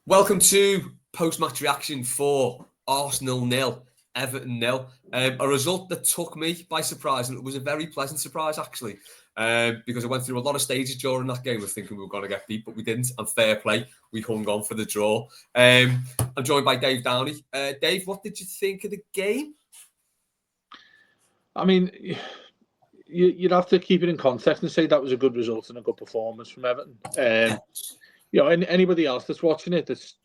Welcome to post-match reaction for Arsenal 0, Everton 0. A result that took me by surprise, and it was a very pleasant surprise actually, because I went through a lot of stages during that game of thinking we were going to get beat, but we didn't. And fair play, we hung on for the draw. I'm joined by Dave Downey. Dave, what did you think of the game? I mean, you'd have to keep it in context and say that was a good result and a good performance from Everton. Anybody else that's watching it that's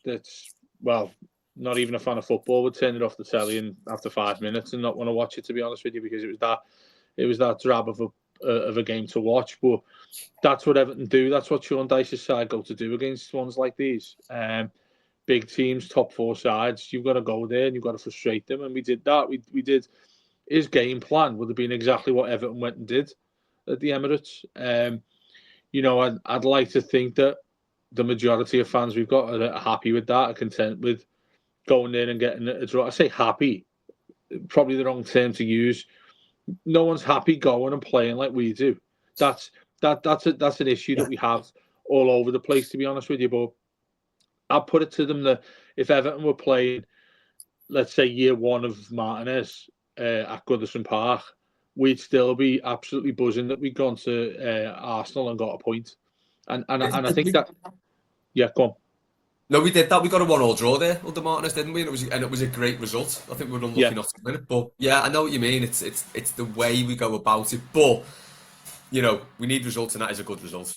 not even a fan of football would turn it off the telly and after 5 minutes and not want to watch it, to be honest with you, because it was that drab of a game to watch. But that's what Everton do. That's what Sean Dyche's side go to do against ones like these. Big teams, top four sides. You've got to go there and you've got to frustrate them, and we did that. We did. His game plan would have been exactly what Everton went and did at the Emirates. I'd like to think that the majority of fans we've got are happy with that, are content with going in and getting a draw. I say happy, probably the wrong term to use. No one's happy going and playing like we do. That's an issue that we have all over the place, to be honest with you. But I'll put it to them that if Everton were playing, let's say, year one of Martinez at Goodison Park, we'd still be absolutely buzzing that we'd gone to Arsenal and got a point. And I think that, go on. No, we did that. We got a 1-1 draw there under Martinez, didn't we? And it was a great result. I think we were unlucky not to win it. But yeah, I know what you mean. It's the way we go about it. But we need results, and that is a good result.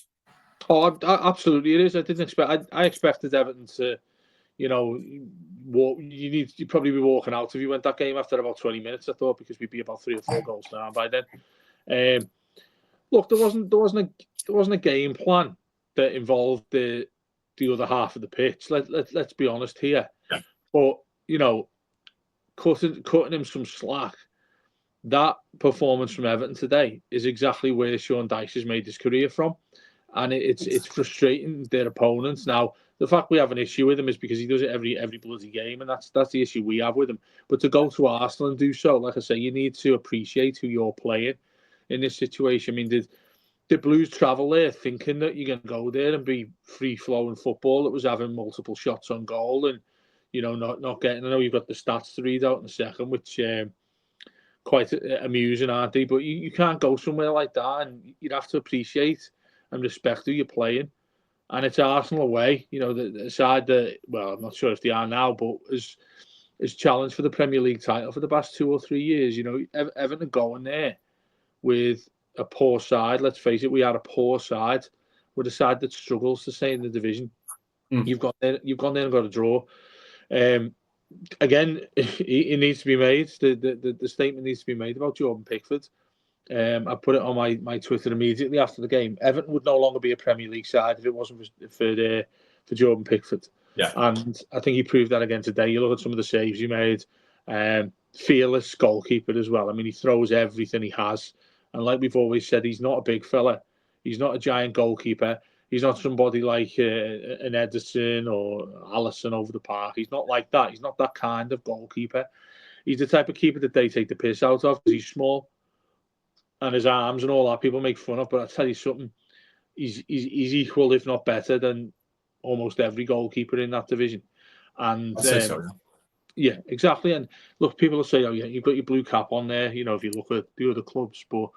Oh, absolutely, it is. I didn't expect. I expected Everton to, you'd probably be walking out if you went that game after about 20 minutes. I thought, because we'd be about 3 or 4 goals down by then. Look, there wasn't a game plan that involved the other half of the pitch. Let's be honest here. But cutting him some slack. That performance from Everton today is exactly where Sean Dyche has made his career from. And it's frustrating their opponents. Now, the fact we have an issue with him is because he does it every bloody game, and that's the issue we have with him. But to go to Arsenal and do so, like I say, you need to appreciate who you're playing in this situation. I mean, did Blues travel there thinking that you're going to go there and be free-flowing football that was having multiple shots on goal and, not getting... I know you've got the stats to read out in a second, which quite amusing, aren't they? But you can't go somewhere like that, and you'd have to appreciate and respect who you're playing. And it's Arsenal away, the side that, I'm not sure if they are now, but is challenged for the Premier League title for the past 2 or 3 years. Everton going there with a poor side. Let's face it, we are a poor side. We're the side that struggles to stay in the division. You've gone there and got a draw. Again, it needs to be made. The statement needs to be made about Jordan Pickford. I put it on my Twitter immediately after the game. Everton would no longer be a Premier League side if it wasn't for Jordan Pickford. Yeah. And I think he proved that again today. You look at some of the saves he made. Fearless goalkeeper as well. I mean, he throws everything he has. And like we've always said, he's not a big fella. He's not a giant goalkeeper. He's not somebody like an Ederson or Alisson over the park. He's not like that. He's not that kind of goalkeeper. He's the type of keeper that they take the piss out of because he's small. And his arms and all that people make fun of, but I'll tell you something, he's equal, if not better, than almost every goalkeeper in that division. And I'd say so. Yeah, exactly. And look, people will say, "Oh yeah, you've got your blue cap on there." If you look at the other clubs, but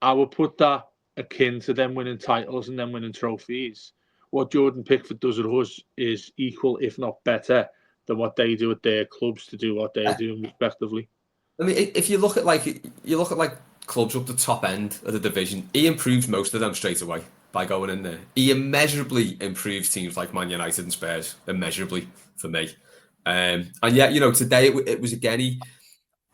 I would put that akin to them winning titles and them winning trophies. What Jordan Pickford does at us is equal, if not better, than what they do at their clubs to do what they're doing respectively. I mean, if you look at clubs up the top end of the division, he improves most of them straight away by going in there. He immeasurably improves teams like Man United and Spurs, immeasurably for me. And yeah, today it was again,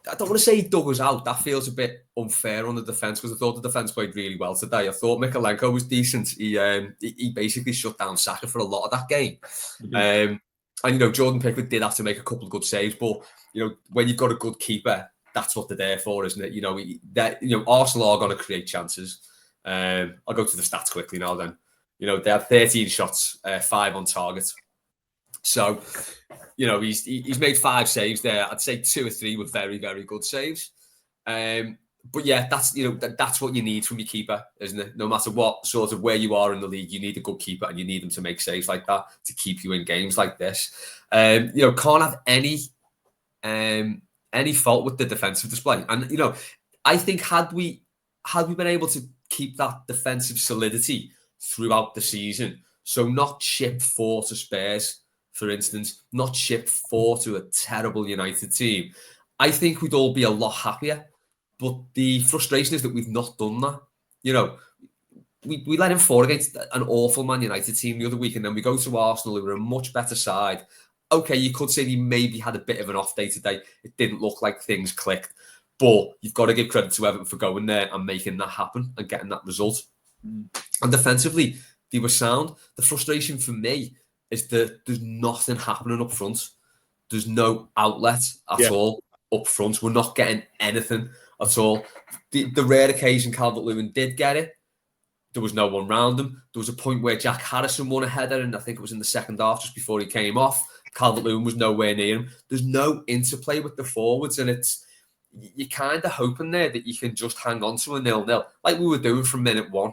I don't want to say he dug us out. That feels a bit unfair on the defence because I thought the defence played really well today. I thought Mikalenko was decent. He basically shut down Saka for a lot of that game. Mm-hmm. And Jordan Pickford did have to make a couple of good saves, but when you've got a good keeper, that's what they're there for, isn't it? Arsenal are going to create chances. I'll go to the stats quickly now. Then, they had 13 shots, 5 on target. So, he's made 5 saves there. I'd say 2 or 3 were very, very good saves. But yeah, that's that's what you need from your keeper, isn't it? No matter what sort of where you are in the league, you need a good keeper and you need them to make saves like that to keep you in games like this. Can't have any fault with the defensive display. And I think had we been able to keep that defensive solidity throughout the season, so not chip 4 to Spurs, for instance, not chip 4 to a terrible United team, I think we'd all be a lot happier. But the frustration is that we've not done that. We let him fall against an awful Man United team the other week, and then we go to Arsenal, who were a much better side. Okay, you could say he maybe had a bit of an off day today. It didn't look like things clicked. But you've got to give credit to Everton for going there and making that happen and getting that result. And defensively, they were sound. The frustration for me is that there's nothing happening up front. There's no outlet at all up front. We're not getting anything at all. The rare occasion Calvert-Lewin did get it, there was no one round him. There was a point where Jack Harrison won a header, and I think it was in the second half, just before he came off. Calvert-Lewin was nowhere near him. There's no interplay with the forwards, and you're kind of hoping there that you can just hang on to a 0-0, like we were doing from minute 1,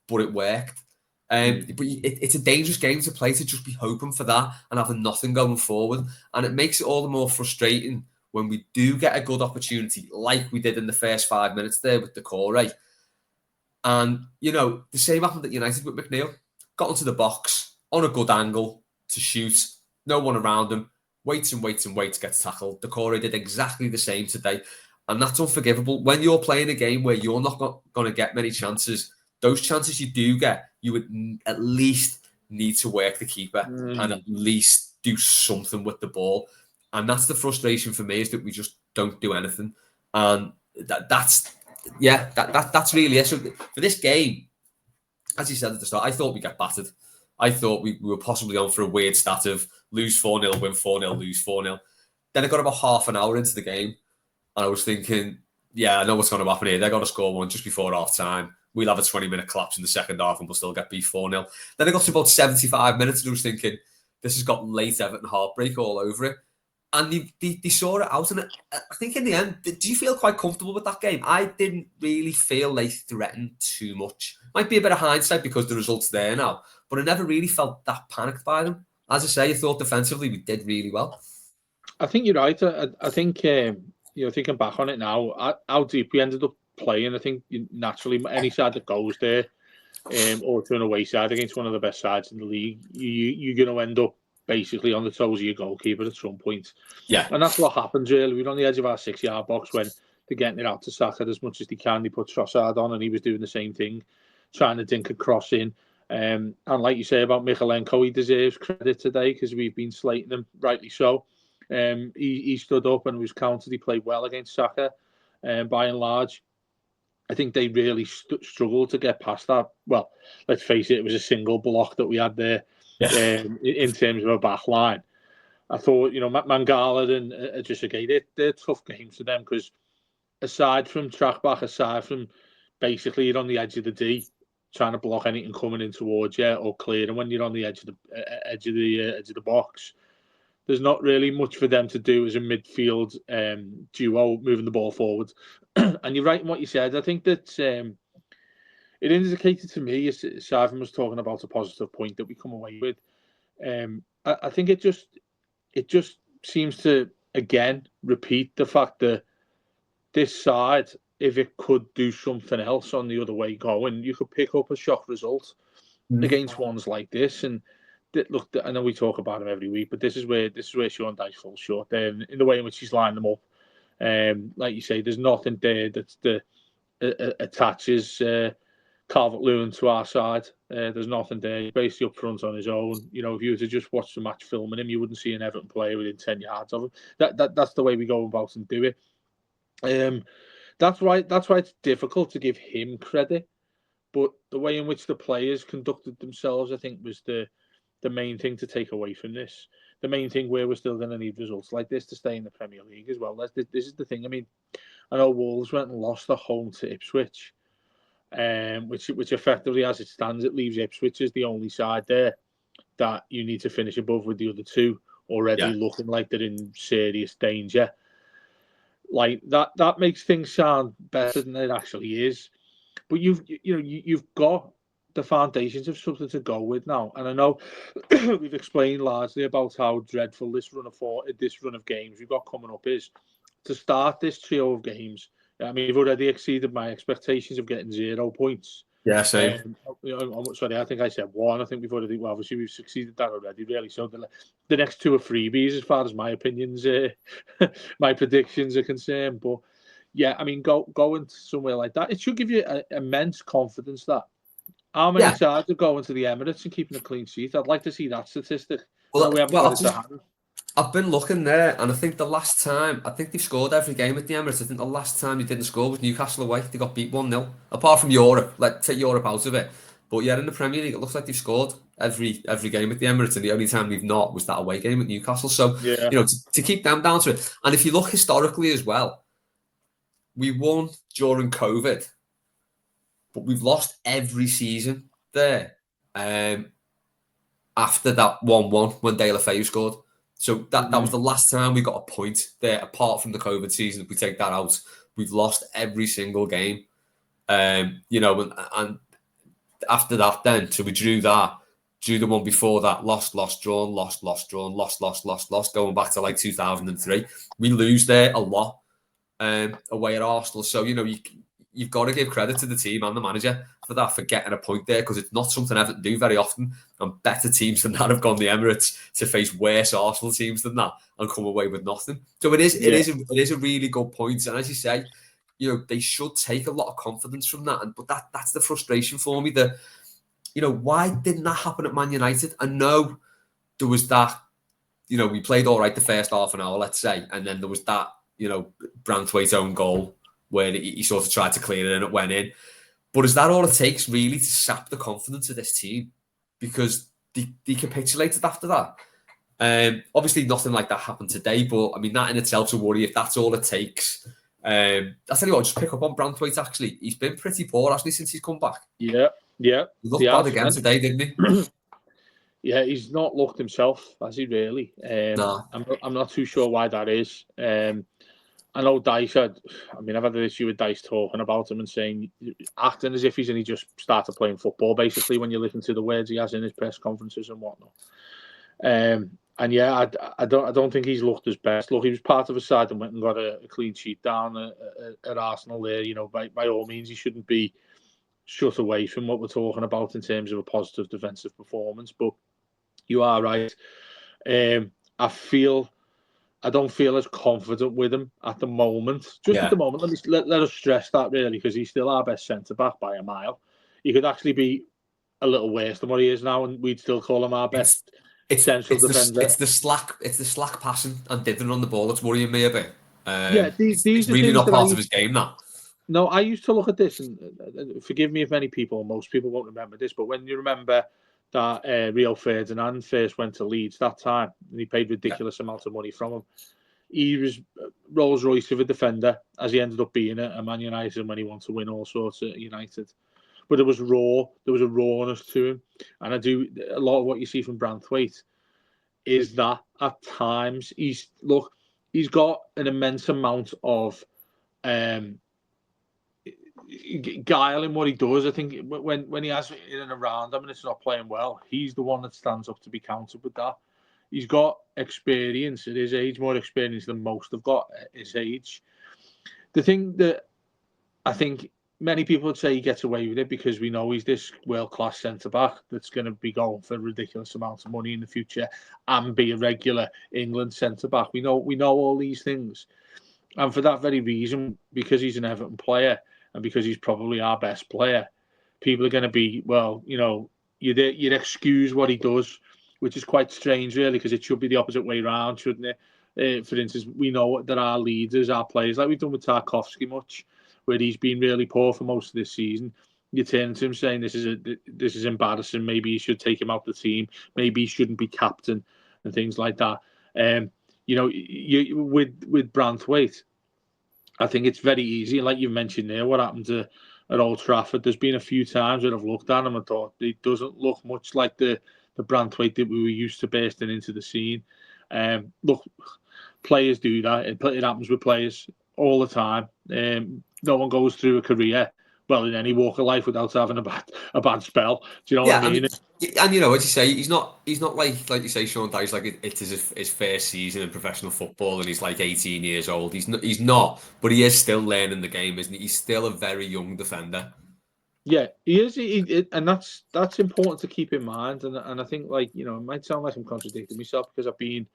but it worked. But it's a dangerous game to play, to just be hoping for that and having nothing going forward. And it makes it all the more frustrating when we do get a good opportunity, like we did in the first 5 minutes there with the Corey. And, the same happened at United with McNeil. Got into the box on a good angle to shoot. No one around him. Waits, gets tackled. Decore did exactly the same today. And that's unforgivable. When you're playing a game where you're not going to get many chances, those chances you do get, you would at least need to work the keeper and at least do something with the ball. And that's the frustration for me, is that we just don't do anything. And that's really it. So for this game, as you said at the start, I thought we'd get battered. I thought we were possibly on for a weird stat of lose 4-0, win 4-0, lose 4-0. Then I got about half an hour into the game, and I was thinking, I know what's going to happen here. They're going to score one just before half time. We'll have a 20-minute collapse in the second half, and we'll still get beat 4-0. Then I got to about 75 minutes, and I was thinking, this has got late Everton heartbreak all over it. And they saw it out. And I think in the end, do you feel quite comfortable with that game? I didn't really feel they threatened too much. Might be a bit of hindsight because the result's there now, but I never really felt that panicked by them. As I say, I thought defensively we did really well. I think you're right. I think, thinking back on it now, how deep we ended up playing, I think naturally any side that goes there, or to an away side against one of the best sides in the league, you're going to end up basically on the toes of your goalkeeper at some point. Yeah. And that's what happens, really. We're on the edge of our 6-yard box when they're getting it out to Saka as much as they can. They put Trossard on, and he was doing the same thing, trying to dink a cross in. And like you say about Mykolenko, he deserves credit today because we've been slating him, rightly so. He stood up and was countered. He played well against Saka, by and large. I think they really struggled to get past that. Well, let's face it, it was a single block that we had there. In terms of a back line. I thought, Mangala and Ajisagay, they're tough games for them because aside from track back, aside from basically you're on the edge of the D, trying to block anything coming in towards you or clear, and when you're on the edge of the box, there's not really much for them to do as a midfield duo moving the ball forward. And you're right in what you said. I think that it indicated to me, as Simon was talking about, a positive point that we come away with. I think it just seems to again repeat the fact that this side, if it could do something else on the other way going, you could pick up a shock result against ones like this. And look, I know we talk about him every week, but this is where Sean Dyche falls short. In the way in which he's lined them up, like you say, there's nothing there that attaches Calvert-Lewin to our side. There's nothing there. He's basically up front on his own. If you were to just watch the match filming him, you wouldn't see an Everton player within 10 yards of him. That's the way we go about and do it. That's why it's difficult to give him credit. But the way in which the players conducted themselves, I think, was the main thing to take away from this. The main thing where we're still going to need results like this to stay in the Premier League as well. This is the thing. I mean, I know Wolves went and lost at home to Ipswich. Which effectively, as it stands, it leaves Ipswich as the only side there that you need to finish above, with the other two already looking like they're in serious danger. like that makes things sound better than it actually is. But you've got the foundations of something to go with now, and I know we've explained largely about how dreadful this run of games we've got coming up is. To start this trio of games, I mean, you've already exceeded my expectations of getting 0 points. Yeah, same. Sorry, I think I said one. I think obviously we've succeeded that already, really. So the next two are freebies as far as my opinions, my predictions are concerned. But yeah, I mean, going to somewhere like that, it should give you immense confidence. That how many Yeah. sides are going to the Emirates and keeping a clean sheet? I'd like to see that statistic. Well, We haven't well, got it to hand. I've been looking there, and I think the last time, I think they've scored every game at the Emirates. I think the last time they didn't score was Newcastle away. They got beat 1-0. Apart from Europe, like take Europe out of it. But yeah, in the Premier League, it looks like they've scored every game at the Emirates, and the only time they've not was that away game at Newcastle. So, Yeah. to keep them down to it. And if you look historically as well, we won during COVID, but we've lost every season there. After that 1-1 when De La Feu scored. So that was the last time we got a point there, apart from the COVID season. If we take that out, we've lost every single game. And after that, then, so we drew the one before that, lost, drawn, lost, drawn, lost, going back to like 2003. We lose there a lot away at Arsenal. So, you've got to give credit to the team and the manager for that, for getting a point there, because it's not something Everton do very often. And better teams than that have gone the Emirates to face worse Arsenal teams than that and come away with nothing. So it is a really good point. And as you say, they should take a lot of confidence from that. But that's the frustration for me. That why didn't that happen at Man United? I know there was that. We played all right the first half an hour, let's say, and then there was that. Branthwaite's own goal where he sort of tried to clear it and it went in. But is that all it takes, really, to sap the confidence of this team? Because they capitulated after that. Obviously, nothing like that happened today, but I mean, that in itself's a worry if that's all it takes. I'll tell you what, just pick up on Branthwaite, actually. He's been pretty poor, hasn't he, since he's come back? Yeah. He looked bad again today, didn't he? Yeah, he's not looked himself, has he really? Nah. I'm not too sure why that is. I know Dice I've had an issue with Dice talking about him and saying, acting as if he's only just started playing football, basically, when you listen to the words he has in his press conferences and whatnot. And yeah, I don't think he's looked his best. Look, he was part of a side and went and got a clean sheet down at Arsenal there. By all means, he shouldn't be shut away from what we're talking about in terms of a positive defensive performance. But you are right. I don't feel as confident with him at the moment. Just at the moment, let us stress that, really, because he's still our best centre back by a mile. He could actually be a little worse than what he is now, and we'd still call him our best central defender. It's the slack passing and dithering on the ball that's worrying me a bit. These it's are really things not that part of his game, that. No, I used to look at this, and forgive me if most people won't remember this, but when you remember that Rio Ferdinand first went to Leeds that time, and he paid ridiculous amounts of money from him. He was Rolls Royce of a defender, as he ended up being at Man United when he wanted to win all sorts at United. But there was a rawness to him, and a lot of what you see from Branthwaite is that at times he's got an immense amount of guile in what he does. I think when he has it in and around him and it's not playing well, he's the one that stands up to be counted with that. He's got experience at his age, more experience than most have got at his age. The thing that I think many people would say he gets away with it because we know he's this world-class centre-back that's going to be going for ridiculous amounts of money in the future and be a regular England centre-back. We know all these things. And for that very reason, because he's an Everton player and because he's probably our best player, people are going to be, you'd excuse what he does, which is quite strange, really, because it should be the opposite way around, shouldn't it? For instance, we know that our leaders, our players, like we've done with Tarkowski much, where he's been really poor for most of this season, you turn to him saying this is embarrassing, maybe you should take him out of the team, maybe he shouldn't be captain, and things like that. With Branthwaite, I think it's very easy. Like you mentioned there, what happened at Old Trafford, there's been a few times that I've looked at him and thought it doesn't look much like the Branthwaite that we were used to bursting into the scene. Look, players do that. It happens with players all the time. No one goes through a career, well, in any walk of life, without having a bad spell. Do you know what I mean? And you know, as you say, he's not like you say, Sean Dyche, like it's his first season in professional football, and he's like 18 years old. He's not, but he is still learning the game, isn't he? He's still a very young defender. Yeah, he is, and that's important to keep in mind. And I think, like, you know, it might sound like I'm contradicting myself because I've been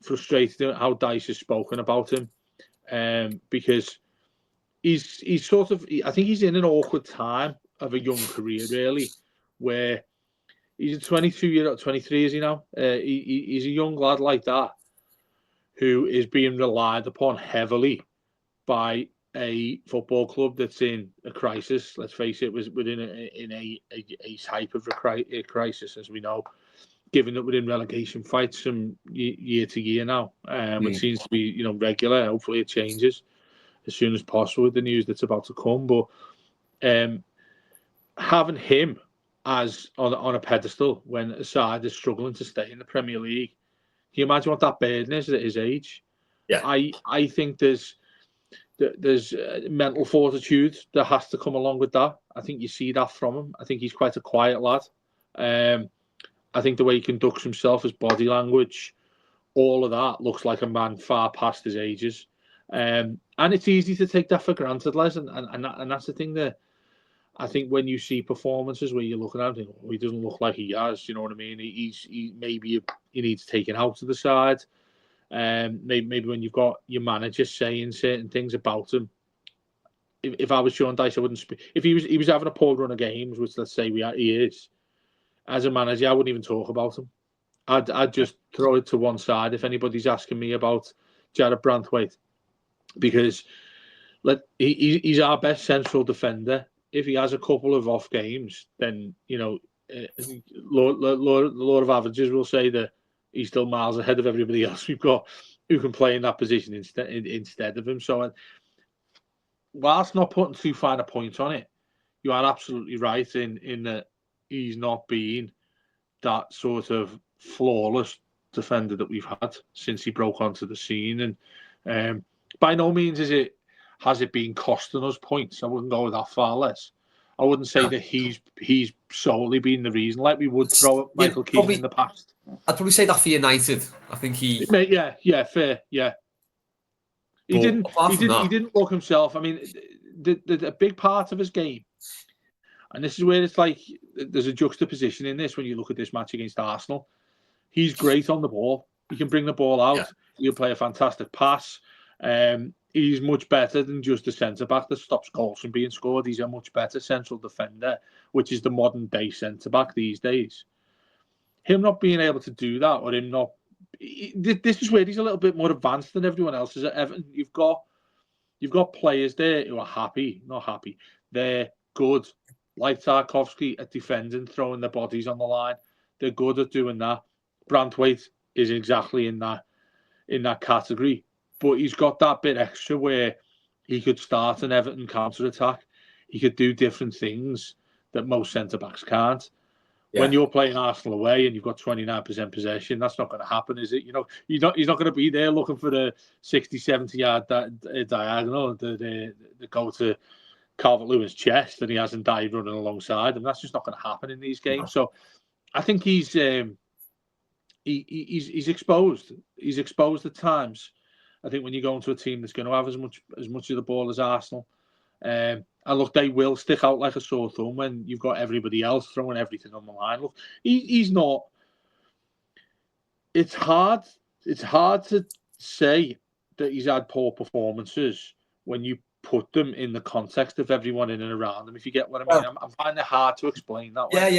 frustrated at how Dyche has spoken about him, because he's sort of, I think he's in an awkward time of a young career, really, where he's a 23, is he now? He's a young lad like that who is being relied upon heavily by a football club that's in a crisis. Let's face it, was within a type of a crisis, as we know, given that we're in relegation fights from year to year now. It seems to be, you know, regular. Hopefully it changes as soon as possible with the news that's about to come. But having him as on a pedestal when a side is struggling to stay in the Premier League, can you imagine what that burden is at his age? Yeah. I think there's mental fortitude that has to come along with that. I think you see that from him. I think he's quite a quiet lad. I think the way he conducts himself, his body language, all of that looks like a man far past his ages. And it's easy to take that for granted, Les. And that's the thing that I think when you see performances where you're looking at him, oh, he doesn't look like he has, you know what I mean? Maybe he needs taken out to the side. Maybe when you've got your manager saying certain things about him. If I was Sean Dyche, I wouldn't speak. If he was having a poor run of games, which let's say he is, as a manager, I wouldn't even talk about him. I'd just throw it to one side if anybody's asking me about Jarrad Branthwaite, because he's our best central defender. If he has a couple of off games, then, you know, the law of averages will say that he's still miles ahead of everybody else we've got who can play in that position instead of him. So, whilst not putting too fine a point on it, you are absolutely right in that he's not been that sort of flawless defender that we've had since he broke onto the scene. And by no means has it been costing us points. I wouldn't go that far, less. I wouldn't say that he's solely been the reason, like we would throw at Michael Keane in the past. I'd probably say that for United. I think he. Yeah, fair, yeah. He didn't look himself. I mean, a big part of his game, and this is where it's like there's a juxtaposition in this when you look at this match against Arsenal. He's great on the ball. He can bring the ball out. Yeah. He'll play a fantastic pass. He's much better than just a centre-back that stops goals from being scored. He's a much better central defender, which is the modern-day centre-back these days. Him not being able to do that, or him not... This is where he's a little bit more advanced than everyone else is at Everton. You've got players there who are not happy. They're good, like Tarkowski, at defending, throwing their bodies on the line. They're good at doing that. Branthwaite is exactly in that category, but he's got that bit extra where he could start an Everton counter-attack. He could do different things that most centre-backs can't. Yeah. When you're playing Arsenal away and you've got 29% possession, that's not going to happen, is it? You know, he's not going to be there looking for the 60, 70-yard diagonal that go to Calvert-Lewin's chest, and he hasn't died running alongside him. That's just not going to happen in these games. No. So I think he's exposed. He's exposed at times. I think when you go into a team that's going to have as much of the ball as Arsenal, and look, they will stick out like a sore thumb when you've got everybody else throwing everything on the line. Look, he's not. It's hard. It's hard to say that he's had poor performances when you put them in the context of everyone in and around him. If you get what I mean, I'm finding it hard to explain that way.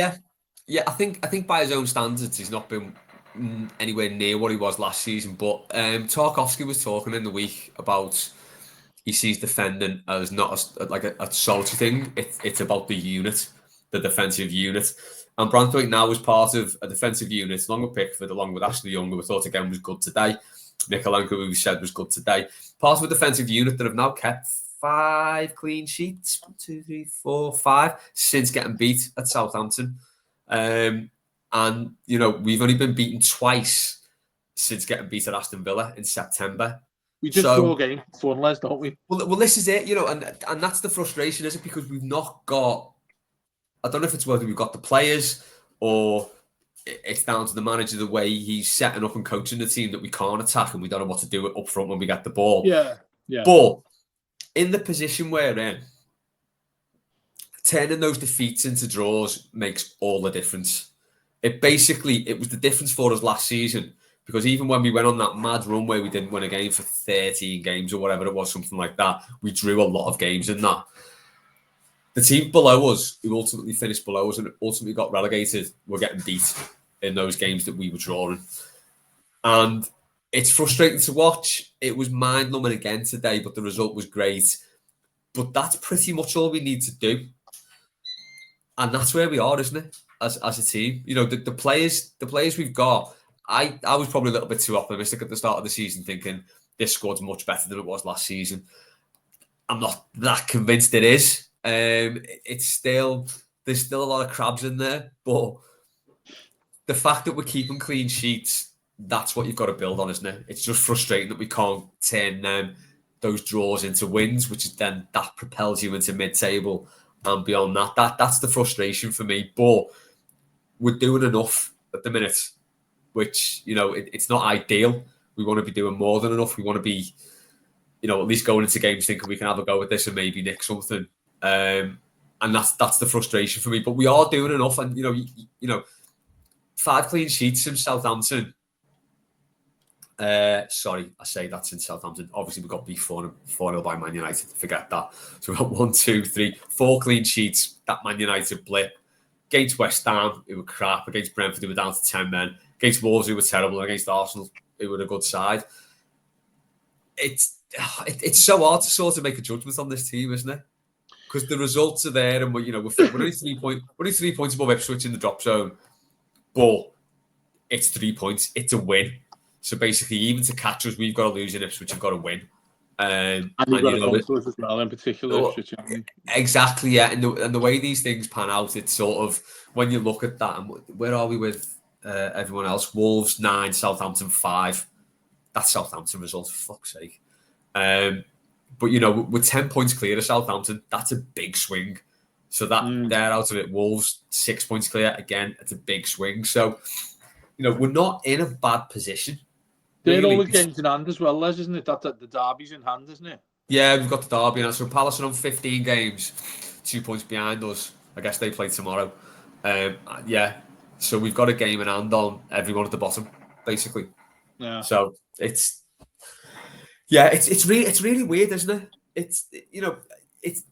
Yeah. I think by his own standards, he's not been anywhere near what he was last season. But Tarkowski was talking in the week about he sees defending as not a solitary thing. It's about the unit, the defensive unit. And Branthwaite now was part of a defensive unit, along with Pickford, along with Ashley Young, who we thought again was good today. Mikalenko, who we said was good today. Part of a defensive unit that have now kept 5 clean sheets, 1, 2, 3, 4, 5, since getting beat at Southampton. And, you know, we've only been beaten twice since getting beat at Aston Villa in September. We just draw a game for fun, Les, don't we? Well, this is it, and that's the frustration, is it? Because we've not got. I don't know if it's whether we've got the players or it's down to the manager, the way he's setting up and coaching the team, that we can't attack and we don't know what to do up front when we get the ball. Yeah. But in the position we're in, turning those defeats into draws makes all the difference. It was the difference for us last season, because even when we went on that mad run where we didn't win a game for 13 games or whatever it was, something like that, we drew a lot of games in that. The team below us, who ultimately finished below us and ultimately got relegated, were getting beat in those games that we were drawing. And it's frustrating to watch. It was mind-numbing again today, but the result was great. But that's pretty much all we need to do. And that's where we are, isn't it? As a team. The players we've got, I was probably a little bit too optimistic at the start of the season, thinking this squad's much better than it was last season. I'm not that convinced it is. There's still a lot of crabs in there, but the fact that we're keeping clean sheets, that's what you've got to build on, isn't it? It's just frustrating that we can't turn those draws into wins, which is then that propels you into mid-table and beyond that. That's the frustration for me. But we're doing enough at the minute, which, it's not ideal. We want to be doing more than enough. We want to be, at least going into games thinking we can have a go at this and maybe nick something. And that's the frustration for me. But we are doing enough, and 5 clean sheets from Southampton. Sorry, I say that's in Southampton. Obviously, we got beat 4-0 by Man United. Forget that. So we got 1, 2, 3, 4 clean sheets. That Man United blip. Against West Ham, it were crap. Against Brentford, it were down to 10 men. Against Wolves, it were terrible. And against Arsenal, it were a good side. It's so hard to sort of make a judgment on this team, isn't it? Because the results are there, and we're only 3 points above Ipswich in the drop zone, but it's 3 points. It's a win. So basically, even to catch us, we've got to lose in Ipswich. We've got to win. And you've got to come to us as well, in particular. Exactly, yeah. And the way these things pan out, it's sort of, when you look at that, and where are we with everyone else? Wolves 9, Southampton 5. That's Southampton result, for fuck's sake. But we're 10 points clear of Southampton. That's a big swing. So they're out of it. Wolves 6 points clear. Again, it's a big swing. So we're not in a bad position. They're all the games in hand as well, Les, isn't it? That the derby's in hand, isn't it? Yeah, we've got the derby now. So Palace are on 15 games, 2 points behind us. I guess they play tomorrow. Yeah. So we've got a game in hand on everyone at the bottom, basically. Yeah. So it's really weird, isn't it?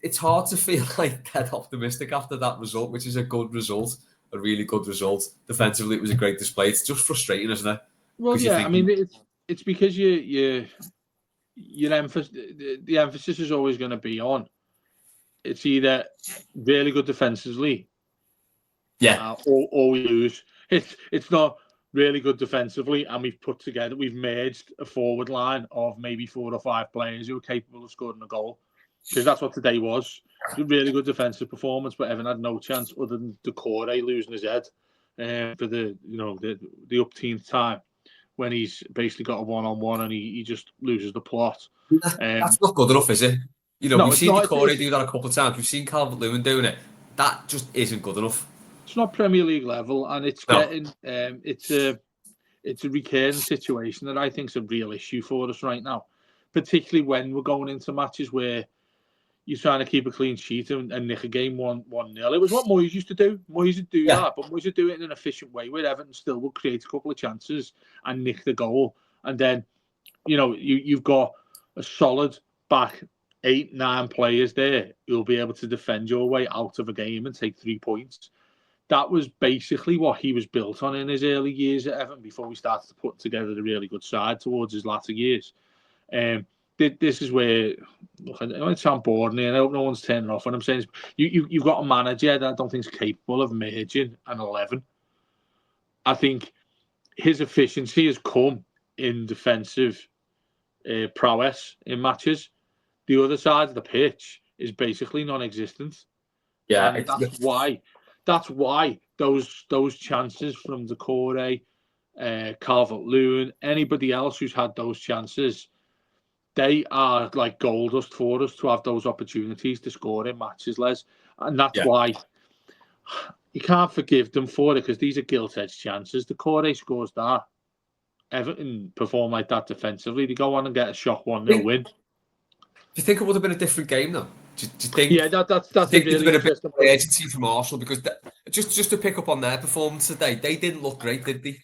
It's hard to feel like that optimistic after that result, which is a good result, a really good result. Defensively, it was a great display. It's just frustrating, isn't it? Well, yeah, I mean, it's because your emphasis, the emphasis is always going to be on. It's either really good defensively, or we lose. It's not really good defensively, and we've merged a forward line of maybe 4 or 5 players who are capable of scoring a goal, because that's what today was. A really good defensive performance, but Evan had no chance other than Decore losing his head for the upteenth time, when he's basically got a one-on-one and he just loses the plot. That's not good enough, is it? We've seen Decore do that a couple of times. We've seen Calvert-Lewin doing it. That just isn't good enough. It's not Premier League level, and it's getting it's a recurring situation that I think is a real issue for us right now, particularly when we're going into matches where you're trying to keep a clean sheet and nick a game 1-0. It was what Moyes used to do. Moyes would do that, but Moyes would do it in an efficient way where Everton still will create a couple of chances and nick the goal. And then, you've got a solid back 8-9 players there who'll be able to defend your way out of a game and take 3 points. That was basically what he was built on in his early years at Everton before we started to put together a really good side towards his latter years. This is where, look, I might sound boring, and I hope no one's turning off when I'm saying this. You've got a manager that I don't think is capable of merging an 11. I think his efficiency has come in defensive prowess in matches. The other side of the pitch is basically non-existent. Yeah, and that's why those chances from Decore, Calvert-Lewin, anybody else who's had those chances, they are like gold dust for us to have those opportunities to score in matches, Les. And that's why you can't forgive them for it, because these are gilt-edged chances. The Corey scores that. Everton perform like that defensively. They go on and get a shock 1-0 win. Do you think it would have been a different game though? Do you think? Yeah, that's do you think a there'd really have been a bit interesting of point. urgency from Arsenal, because just to pick up on their performance today, they didn't look great, did they?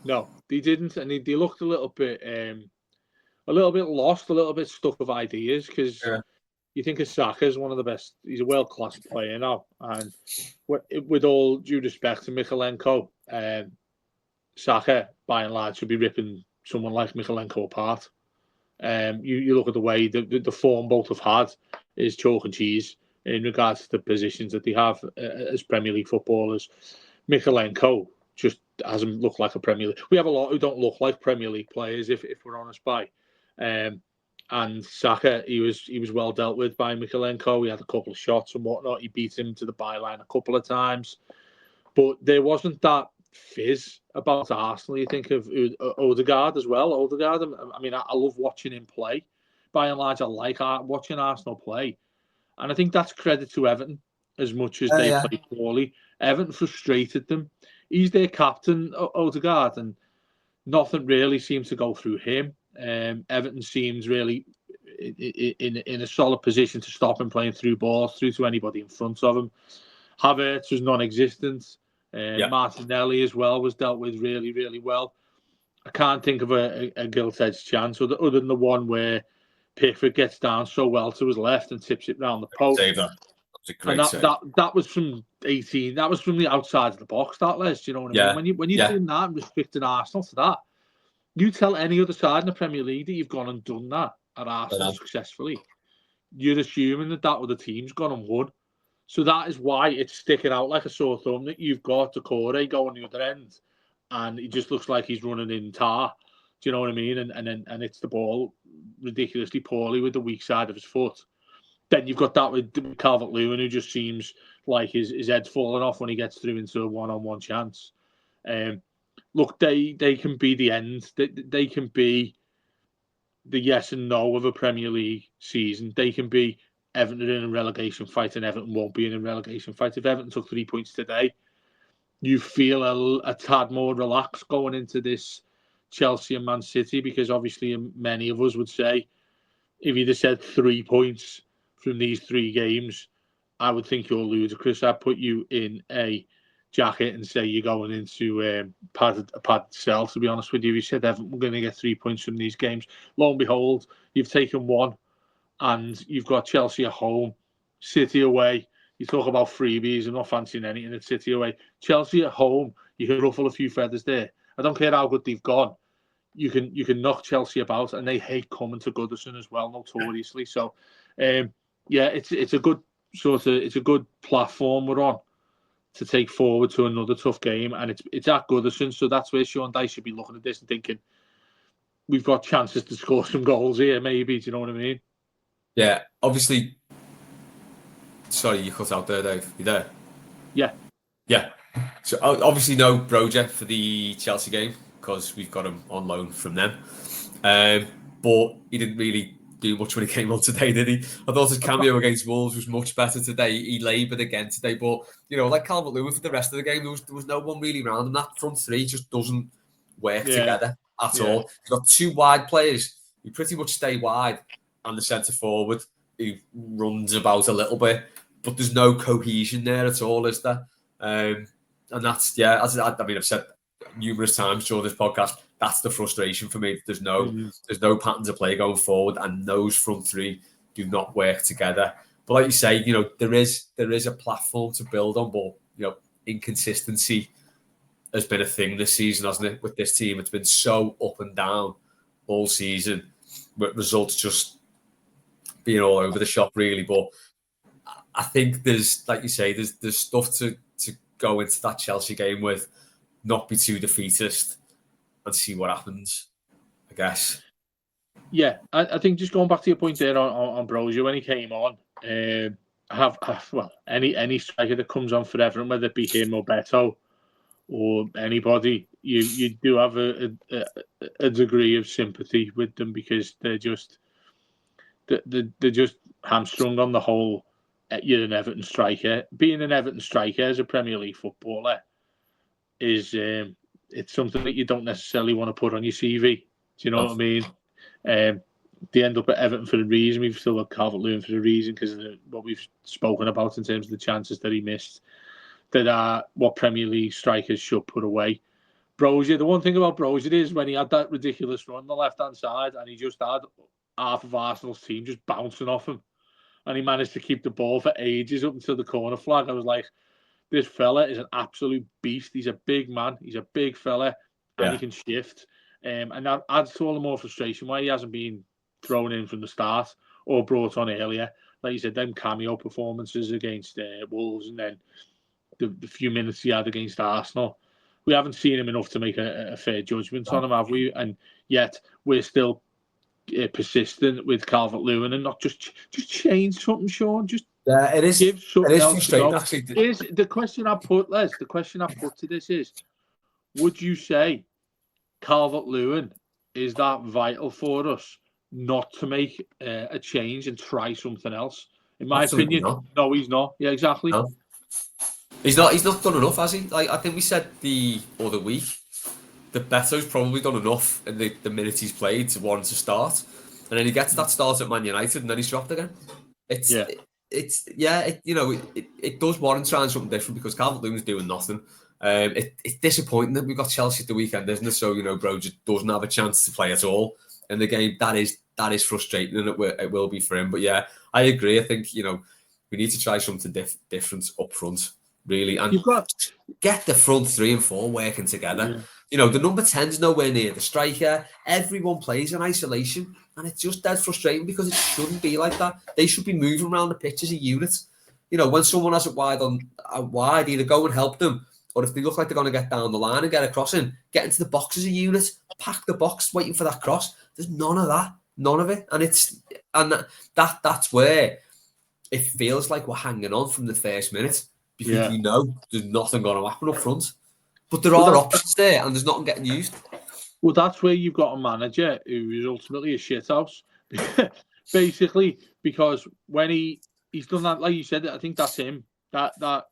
No, they didn't, and they looked a little bit lost, a little bit stuck with ideas, because you think of Saka as one of the best. He's a world-class player now, and with all due respect to Mykolenko, Saka, by and large, should be ripping someone like Mykolenko apart. You look at the way the form both have had is chalk and cheese in regards to the positions that they have as Premier League footballers. Mykolenko just hasn't looked like a Premier League. We have a lot who don't look like Premier League players, if we're honest. And Saka, he was well dealt with by Mykolenko. He had a couple of shots and whatnot. He beat him to the byline a couple of times, but there wasn't that fizz about Arsenal. You think of Odegaard as well. Odegaard, I mean, I love watching him play. By and large, I like watching Arsenal play. And I think that's credit to Everton as much as they play poorly. Everton frustrated them. He's their captain, Odegaard, and nothing really seems to go through him. Everton seems really in a solid position to stop him playing through balls through to anybody in front of him. Havertz was non-existent. Martinelli as well was dealt with really, really well. I can't think of a gilt-edged chance other than the one where Pickford gets down so well to his left and tips it round the post. Save that. That was a great save. That was from 18. That was from the outside of the box. That, Les, do you know what I mean? When you're doing that and restricting Arsenal to that, you tell any other side in the Premier League that you've gone and done that at Arsenal successfully, you're assuming that other team's gone and won. So that is why it's sticking out like a sore thumb that you've got Decore going the other end, and he just looks like he's running in tar. Do you know what I mean? And it's the ball ridiculously poorly with the weak side of his foot. Then you've got that with Calvert-Lewin, who just seems like his head's falling off when he gets through into a one-on-one chance. Look, they can be the end. They can be the yes and no of a Premier League season. They can be Everton in a relegation fight, and Everton won't be in a relegation fight. If Everton took 3 points today, you feel a tad more relaxed going into this Chelsea and Man City, because obviously many of us would say if you'd have said 3 points from these 3 games, I would think you're ludicrous. I'd put you in a jacket and say you're going into a padded cell, to be honest with you. If you said Everton, we're going to get 3 points from these games, lo and behold, you've taken 1. And you've got Chelsea at home, City away. You talk about freebies. I'm not fancying anything at City away. Chelsea at home, you can ruffle a few feathers there. I don't care how good they've gone. You can knock Chelsea about, and they hate coming to Goodison as well, notoriously. So, it's a good platform we're on to take forward to another tough game, and it's at Goodison. So that's where Sean Dyche should be looking at this and thinking, we've got chances to score some goals here, maybe. Do you know what I mean? Yeah, obviously. Sorry, you cut out there, Dave. You there? Yeah. Yeah. So obviously no Broja for the Chelsea game, because we've got him on loan from them. But he didn't really do much when he came on today, did he? I thought his cameo against Wolves was much better today. He laboured again today, but like Calvert-Lewin for the rest of the game, there was no one really around him. That front three just doesn't work together at all. You've got 2 wide players who pretty much stay wide, and the centre forward who runs about a little bit, but there's no cohesion there at all, is there? And that's I've said numerous times during this podcast, that's the frustration for me. There's no patterns of play going forward, and those front 3 do not work together. But like you say, there is a platform to build on, but inconsistency has been a thing this season, hasn't it? With this team, it's been so up and down all season, with results just being all over the shop, really. But I think there's, like you say, there's stuff to go into that Chelsea game with, not be too defeatist, and see what happens, I guess. Yeah, I think just going back to your point there on Broja, when he came on, any striker that comes on for Everton, whether it be him or Beto or anybody, you do have a degree of sympathy with them, because they're just they're just hamstrung on the whole. You're an Everton striker. Being an Everton striker as a Premier League footballer is it's something that you don't necessarily want to put on your CV. Do you know what I mean? They end up at Everton for a reason. We've still got Calvert-Lewin for a reason because of what we've spoken about in terms of the chances that he missed. That are what Premier League strikers should put away. Brozier, the one thing about Brozier is when he had that ridiculous run on the left-hand side and he just had half of Arsenal's team just bouncing off him and he managed to keep the ball for ages up until the corner flag. I was like, this fella is an absolute beast. He's a big man. He's a big fella and he can shift. And that adds to all the more frustration why he hasn't been thrown in from the start or brought on earlier. Like you said, them cameo performances against Wolves and then the few minutes he had against Arsenal. We haven't seen him enough to make a fair judgment on him, have we? And yet we're still persistent with Calvert-Lewin and not just change something, Sean. Just it is. Give something else frustrating. Actually, is the question I put, Les? The question I put to this is: would you say Calvert-Lewin is that vital for us not to make a change and try something else? In my opinion, no, he's not. Yeah, exactly. No. He's not done enough, has he? Like I think we said the other week that Beto's probably done enough in the minutes he's played to want to start, and then he gets that start at Man United, and then he's dropped again. It does warrant trying something different because Calvert-Lewin's doing nothing. It's disappointing that we've got Chelsea at the weekend, isn't it? So bro just doesn't have a chance to play at all in the game. That is frustrating, and it will be for him. But yeah, I agree. I think we need to try something different up front. Really, and get the front 3 and 4 working together. Yeah. The number 10's nowhere near the striker. Everyone plays in isolation, and it's just dead frustrating because it shouldn't be like that. They should be moving around the pitch as a unit. When someone has it wide, either go and help them, or if they look like they're going to get down the line and get a cross in, get into the box as a unit, pack the box, waiting for that cross. There's none of that, none of it, and that's where it feels like we're hanging on from the first minute. Because we know there's nothing going to happen up front. But there are options there and there's nothing getting used. Well, that's where you've got a manager who is ultimately a shithouse. Basically, because when he's done that, like you said, I think that's him. That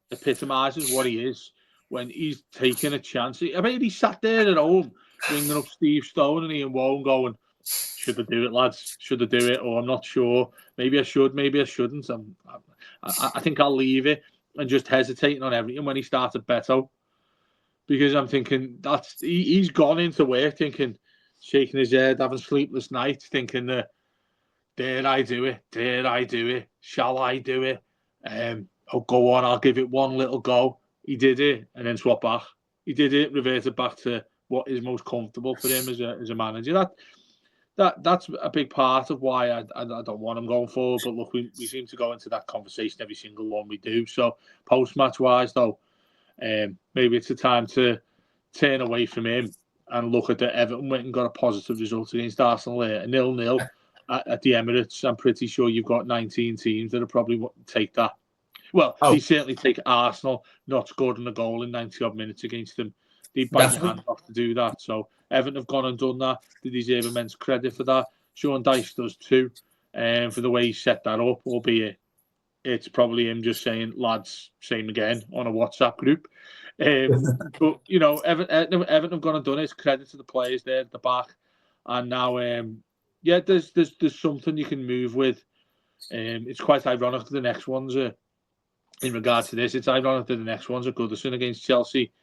epitomises what he is when he's taking a chance. I mean, he sat there at home ringing up Steve Stone and Ian Woan going, should I do it, lads? Should I do it? Or I'm not sure. Maybe I should, maybe I shouldn't. I think I'll leave it and just hesitating on everything when he started Beto. Because I'm thinking he's gone into work thinking, shaking his head, having sleepless nights, thinking that, dare I do it? Dare I do it? Shall I do it? Oh, go on, I'll give it one little go. He did it and then swap back. He did it, reverted back to what is most comfortable for him as a manager. That's a big part of why I don't want him going forward. But look, we seem to go into that conversation every single one we do. So post-match wise, though, maybe it's a time to turn away from him and look at the Everton went and got a positive result against Arsenal there, a 0-0 at the Emirates. I'm pretty sure you've got 19 teams that will probably take that. Well, they certainly take Arsenal not scoring a goal in 90-odd minutes against them. They bite your hand off to do that. So Everton have gone and done that. They deserve immense credit for that. Sean Dyche does too, for the way he set that up, albeit it's probably him just saying, lads, same again on a WhatsApp group. But, Everton have gone and done it. It's credit to the players there at the back. And now, there's something you can move with. It's quite ironic that the next ones are, in regard to this, it's ironic that the next ones are Goodison against Chelsea,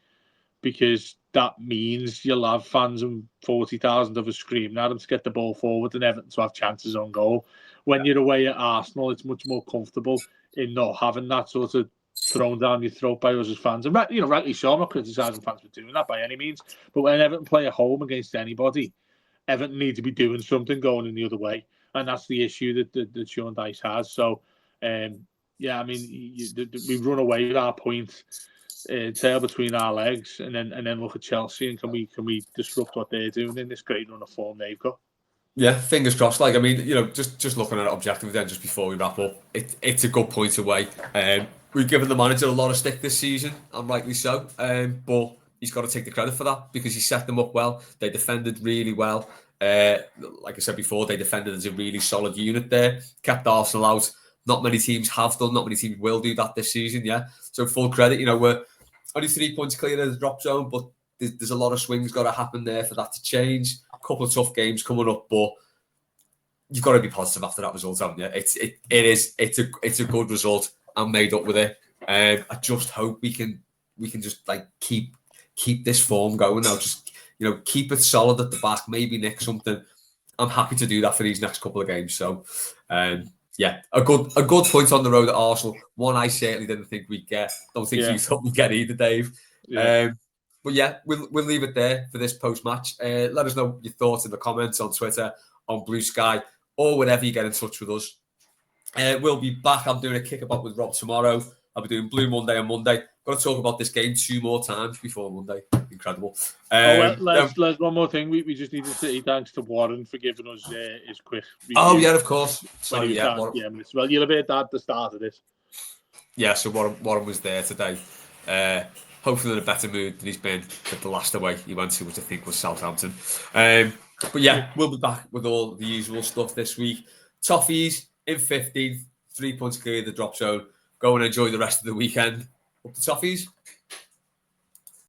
because that means you'll have fans and 40,000 of us screaming at them to get the ball forward and Everton to have chances on goal. When you're away at Arsenal, it's much more comfortable in not having that sort of thrown down your throat by us as fans. And rightly so, I'm not criticising fans for doing that by any means. But when Everton play at home against anybody, Everton need to be doing something going in the other way. And that's the issue that Sean Dyche has. So, we've run away with our point. Tail between our legs, and then look at Chelsea and can we disrupt what they're doing in this great run of form they've got? Yeah, fingers crossed. Just looking at it objectively then, just before we wrap up, it's a good point away. We've given the manager a lot of stick this season, and rightly so. But he's got to take the credit for that because he set them up well. They defended really well. Like I said before, they defended as a really solid unit there, kept Arsenal out. Not many teams have done, not many teams will do that this season, yeah. So full credit, we're only 3 points clear of the drop zone, but there's a lot of swings got to happen there for that to change. A couple of tough games coming up, but you've got to be positive after that result, haven't you? It's a good result. I'm made up with it. I just hope we can just like keep this form going now. Just keep it solid at the back. Maybe nick something. I'm happy to do that for these next couple of games. So, yeah, a good point on the road at Arsenal. One I certainly didn't think we'd get. Don't think you thought we'd get either, Dave. Yeah. But yeah, we'll leave it there for this post match. Let us know your thoughts in the comments on Twitter, on Blue Sky, or whenever you get in touch with us. We'll be back. I'm doing a kick-up with Rob tomorrow. I'll be doing Blue Monday on Monday. Got to talk about this game 2 more times before Monday. Incredible. Let's one more thing. We just need to say thanks to Warren for giving us his quick review. Oh, yeah, of course. Sorry, yeah. Well, you'll have heard that at the start of this. Yeah, so Warren was there today. Hopefully in a better mood than he's been at the last away he went to, which I think was Southampton. But yeah, we'll be back with all the usual stuff this week. Toffees in 15th, 3 points clear of the drop zone. Go and enjoy the rest of the weekend. Up the Toffees.